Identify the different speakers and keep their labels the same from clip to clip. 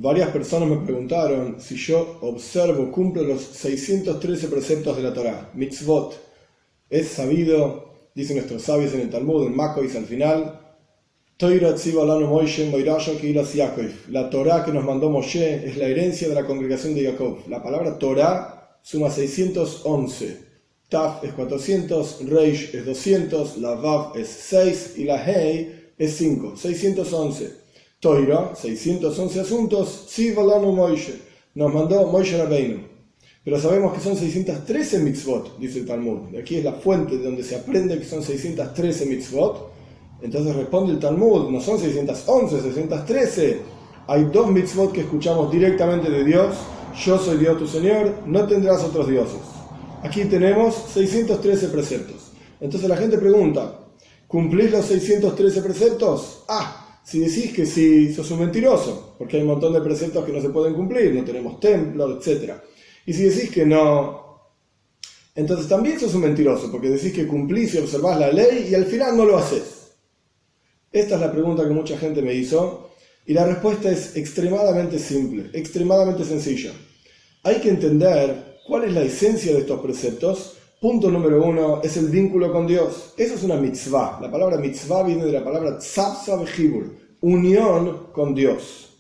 Speaker 1: Varias personas me preguntaron si yo observo, cumplo los 613 preceptos de la Torá, mitzvot. Es sabido, dicen nuestros sabios en el Talmud, en Makois al final, la Torá que nos mandó Moshe es la herencia de la congregación de Jacob. La palabra Torá suma 611. Taf es 400, Reish es 200, la Vav es 6 y la Hei es 5. 611. Toira, 611 asuntos, Tzivalanu Moshe, nos mandó Moshe Rabbeinu. Pero sabemos que son 613 mitzvot, dice el Talmud. Aquí es la fuente de donde se aprende que son 613 mitzvot. Entonces responde el Talmud, no son 611, 613. Hay dos mitzvot que escuchamos directamente de Dios. Yo soy Dios tu Señor, no tendrás otros dioses. Aquí tenemos 613 preceptos. Entonces la gente pregunta, ¿cumplís los 613 preceptos? Si decís que sí, sos un mentiroso, porque hay un montón de preceptos que no se pueden cumplir, no tenemos templo, etc. Y si decís que no, entonces también sos un mentiroso, porque decís que cumplís y observás la ley y al final no lo haces. Esta es la pregunta que mucha gente me hizo, y la respuesta es extremadamente simple, extremadamente sencilla. Hay que entender cuál es la esencia de estos preceptos. Punto número 1 es el vínculo con Dios. Eso es una mitzvah. La palabra mitzvah viene de la palabra tzavsa vejibur, unión con Dios.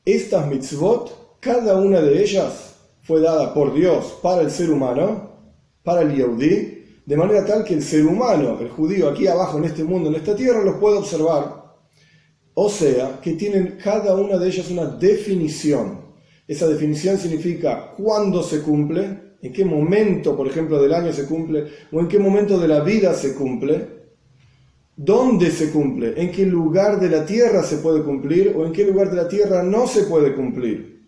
Speaker 1: Estas mitzvot, cada una de ellas fue dada por Dios para el ser humano, para el Yehudí, de manera tal que el ser humano, el judío aquí abajo en este mundo, en esta tierra, los puede observar. O sea, que tienen cada una de ellas una definición. Esa definición significa cuándo se cumple, en qué momento, por ejemplo, del año se cumple, o en qué momento de la vida se cumple, dónde se cumple, en qué lugar de la tierra se puede cumplir, o en qué lugar de la tierra no se puede cumplir.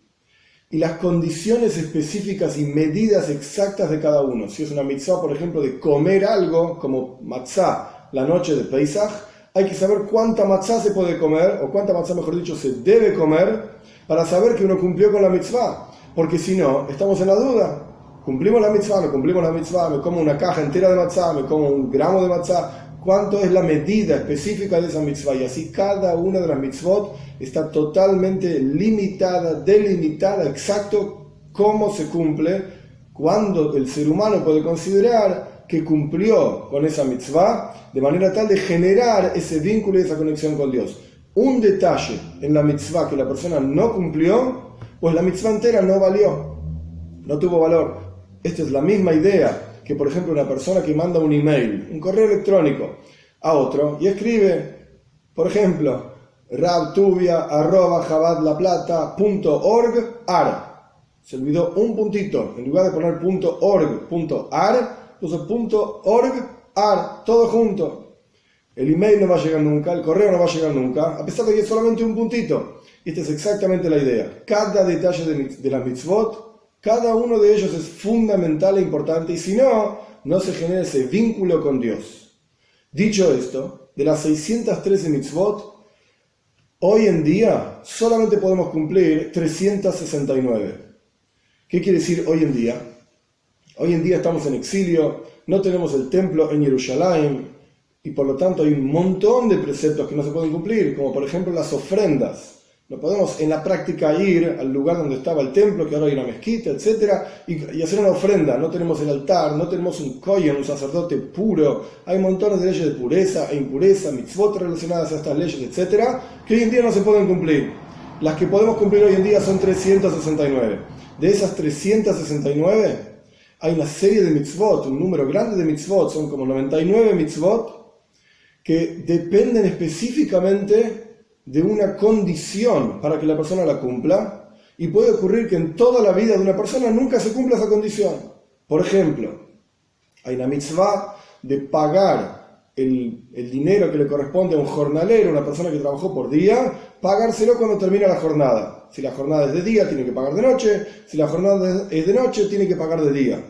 Speaker 1: Y las condiciones específicas y medidas exactas de cada uno. Si es una mitzvah, por ejemplo, de comer algo, como matzah, la noche de Pesach, hay que saber cuánta matzah se puede comer, o cuánta matzah, mejor dicho, se debe comer, para saber que uno cumplió con la mitzvah. Porque si no, estamos en la duda. ¿Cumplimos la mitzvah? ¿No cumplimos la mitzvah? ¿Me como una caja entera de matzah? ¿Me como un gramo de matzah? ¿Cuánto es la medida específica de esa mitzvah? Y así cada una de las mitzvot está totalmente limitada, delimitada, exacto cómo se cumple, cuándo el ser humano puede considerar que cumplió con esa mitzvah, de manera tal de generar ese vínculo y esa conexión con Dios. Un detalle en la mitzvah que la persona no cumplió, pues la mitzvah entera no valió, no tuvo valor. Esta es la misma idea que, por ejemplo, una persona que manda un email, un correo electrónico a otro y escribe, por ejemplo, rabtuvia@chabadlaplata.org.ar. Se olvidó un puntito, en lugar de poner .org.ar, puso .org.ar, todo junto. El email no va a llegar nunca, el correo no va a llegar nunca, a pesar de que es solamente un puntito. Esta es exactamente la idea. Cada detalle de las mitzvot, cada uno de ellos es fundamental e importante, y si no, no se genera ese vínculo con Dios. Dicho esto, de las 613 mitzvot, hoy en día solamente podemos cumplir 369. ¿Qué quiere decir hoy en día? Hoy en día estamos en exilio, no tenemos el templo en Jerusalén, y por lo tanto hay un montón de preceptos que no se pueden cumplir, como por ejemplo las ofrendas. No podemos en la práctica ir al lugar donde estaba el templo, que ahora hay una mezquita, etc., y hacer una ofrenda. No tenemos el altar, no tenemos un kohen, un sacerdote puro. Hay montones de leyes de pureza e impureza, mitzvot relacionadas a estas leyes, etc., que hoy en día no se pueden cumplir. Las que podemos cumplir hoy en día son 369. De esas 369, hay una serie de mitzvot, un número grande de mitzvot, son como 99 mitzvot, que dependen específicamente de una condición para que la persona la cumpla, y puede ocurrir que en toda la vida de una persona nunca se cumpla esa condición. Por ejemplo, hay una mitzvah de pagar el dinero que le corresponde a un jornalero, una persona que trabajó por día, pagárselo cuando termina la jornada. Si la jornada es de día, tiene que pagar de noche; si la jornada es de noche, tiene que pagar de día.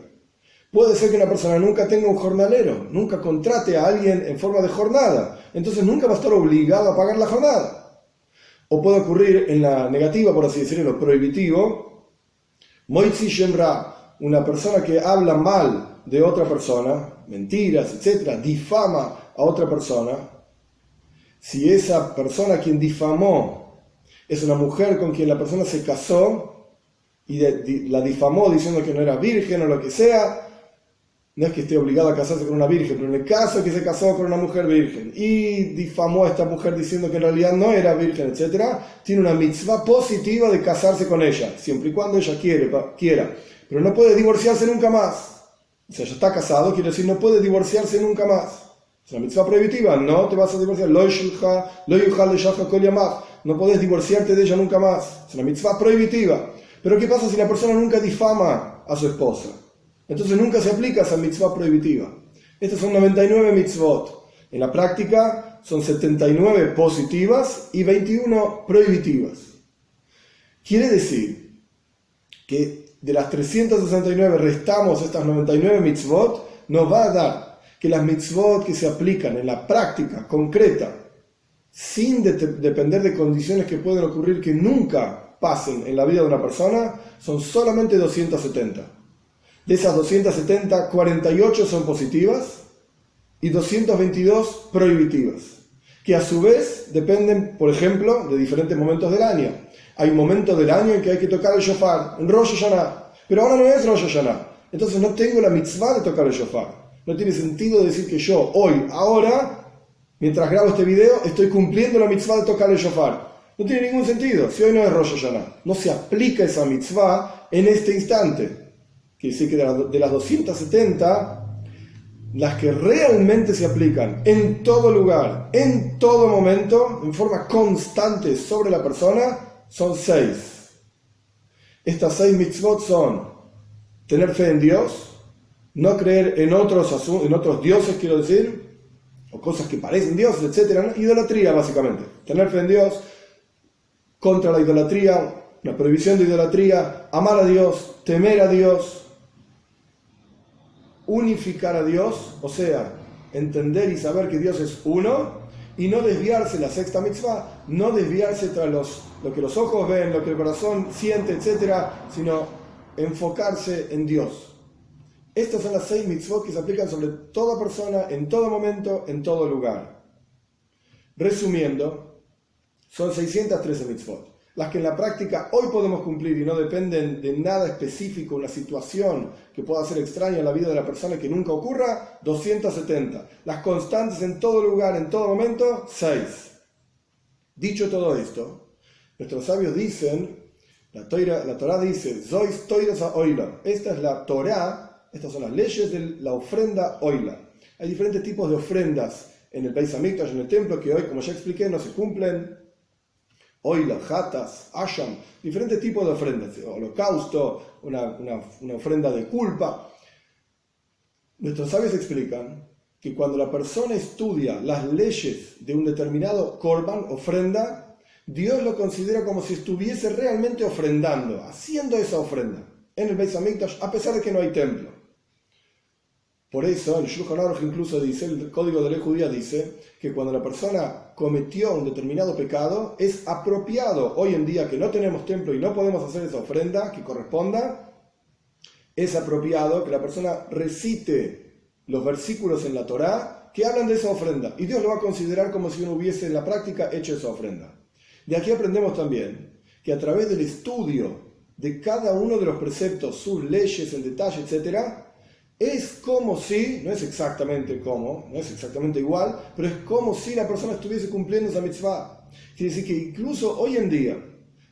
Speaker 1: Puede ser que una persona nunca tenga un jornalero, nunca contrate a alguien en forma de jornada, entonces nunca va a estar obligado a pagar la jornada. O puede ocurrir en la negativa, por así decirlo, en lo prohibitivo, Moitzi Shem Ra, una persona que habla mal de otra persona, mentiras, etc., difama a otra persona. Si esa persona quien difamó Es una mujer con quien la persona se casó y la difamó diciendo que no era virgen o lo que sea. No es que esté obligado a casarse con una virgen, pero en el caso que se casó con una mujer virgen y difamó a esta mujer diciendo que en realidad no era virgen, etc., tiene una mitzvah positiva de casarse con ella, siempre y cuando ella quiera. Pero no puede divorciarse nunca más. O sea, ya está casado, quiere decir no puede divorciarse nunca más. Es una mitzvah prohibitiva, no te vas a divorciar. No podés divorciarte de ella nunca más. Es una mitzvah prohibitiva. Pero ¿qué pasa si la persona nunca difama a su esposa? Entonces nunca se aplica esa mitzvah prohibitiva. Estas son 99 mitzvot. En la práctica son 79 positivas y 21 prohibitivas. Quiere decir que de las 369 restamos estas 99 mitzvot, nos va a dar que las mitzvot que se aplican en la práctica concreta, sin depender de condiciones que pueden ocurrir que nunca pasen en la vida de una persona, son solamente 270. De esas 270, 48 son positivas y 222 prohibitivas, que a su vez dependen, por ejemplo, de diferentes momentos del año. Hay momentos del año en que hay que tocar el shofar, en Rosh Hashanah, pero ahora no es Rosh Hashanah, entonces no tengo la mitzvah de tocar el shofar. No tiene sentido decir que yo hoy, ahora, mientras grabo este video, estoy cumpliendo la mitzvah de tocar el shofar. No tiene ningún sentido, si hoy no es Rosh Hashanah. No se aplica esa mitzvah en este instante. Quiere decir que de las 270, las que realmente se aplican en todo lugar, en todo momento, en forma constante sobre la persona, son 6. Estas 6 mitzvot son tener fe en Dios, no creer en otros dioses, quiero decir, o cosas que parecen dioses, etc. Idolatría, básicamente. Tener fe en Dios, contra la idolatría, la prohibición de idolatría, amar a Dios, temer a Dios, unificar a Dios, o sea, entender y saber que Dios es uno, y no desviarse, la sexta mitzvah, no desviarse tras lo que los ojos ven, lo que el corazón siente, etc., sino enfocarse en Dios. Estas son las 6 mitzvot que se aplican sobre toda persona, en todo momento, en todo lugar. Resumiendo, son 613 mitzvot. Las que en la práctica hoy podemos cumplir y no dependen de nada específico, una situación que pueda ser extraña en la vida de la persona y que nunca ocurra, 270. Las constantes en todo lugar, en todo momento, 6. Dicho todo esto, nuestros sabios dicen, la Torá dice, Zois Toiras a Oila. Esta es la Torá, estas son las leyes de la ofrenda Oila. Hay diferentes tipos de ofrendas en el Beis Hamikdash, en el templo, que hoy, como ya expliqué, no se cumplen. Oila, Hatas, Asham, diferentes tipos de ofrendas, holocausto, una ofrenda de culpa. Nuestros sabios explican que cuando la persona estudia las leyes de un determinado korban, ofrenda, Dios lo considera como si estuviese realmente ofrendando, haciendo esa ofrenda en el Beis Hamikdash, a pesar de que no hay templo. Por eso, el Shulchan Aruch incluso dice, el código de ley judía dice, que cuando la persona cometió un determinado pecado, es apropiado, hoy en día que no tenemos templo y no podemos hacer esa ofrenda que corresponda, es apropiado que la persona recite los versículos en la Torá que hablan de esa ofrenda, y Dios lo va a considerar como si uno hubiese en la práctica hecho esa ofrenda. De aquí aprendemos también que a través del estudio de cada uno de los preceptos, sus leyes en detalle, etc., es como si, no es exactamente igual, pero es como si la persona estuviese cumpliendo esa mitzvah. Quiere decir que incluso hoy en día,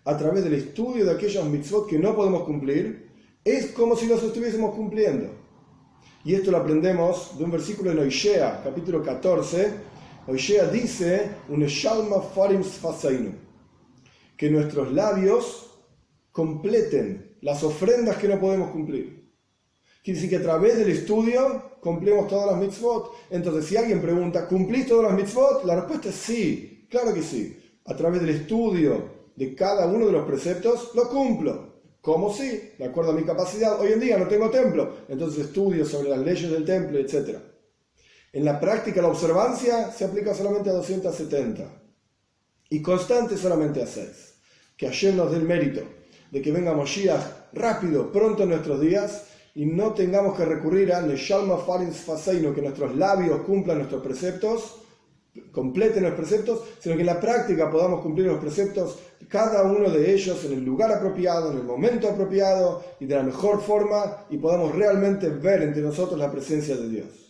Speaker 1: a través del estudio de aquellos mitzvot que no podemos cumplir, es como si los estuviésemos cumpliendo. Y esto lo aprendemos de un versículo en Oishea, capítulo 14. Oishea dice, que nuestros labios completen las ofrendas que no podemos cumplir. Quiere decir que a través del estudio cumplimos todas las mitzvot. Entonces, si alguien pregunta, ¿cumplís todas las mitzvot? La respuesta es sí, claro que sí. A través del estudio de cada uno de los preceptos, lo cumplo. ¿Cómo sí? De acuerdo a mi capacidad. Hoy en día no tengo templo, entonces estudio sobre las leyes del templo, etc. En la práctica, la observancia se aplica solamente a 270 y constante solamente a 6. Que Hashem nos dé el mérito de que venga Moshiach rápido, pronto en nuestros días, y no tengamos que recurrir a Neshalma Farin Faseino, que nuestros labios cumplan nuestros preceptos, completen los preceptos, sino que en la práctica podamos cumplir los preceptos, cada uno de ellos en el lugar apropiado, en el momento apropiado y de la mejor forma, y podamos realmente ver entre nosotros la presencia de Dios.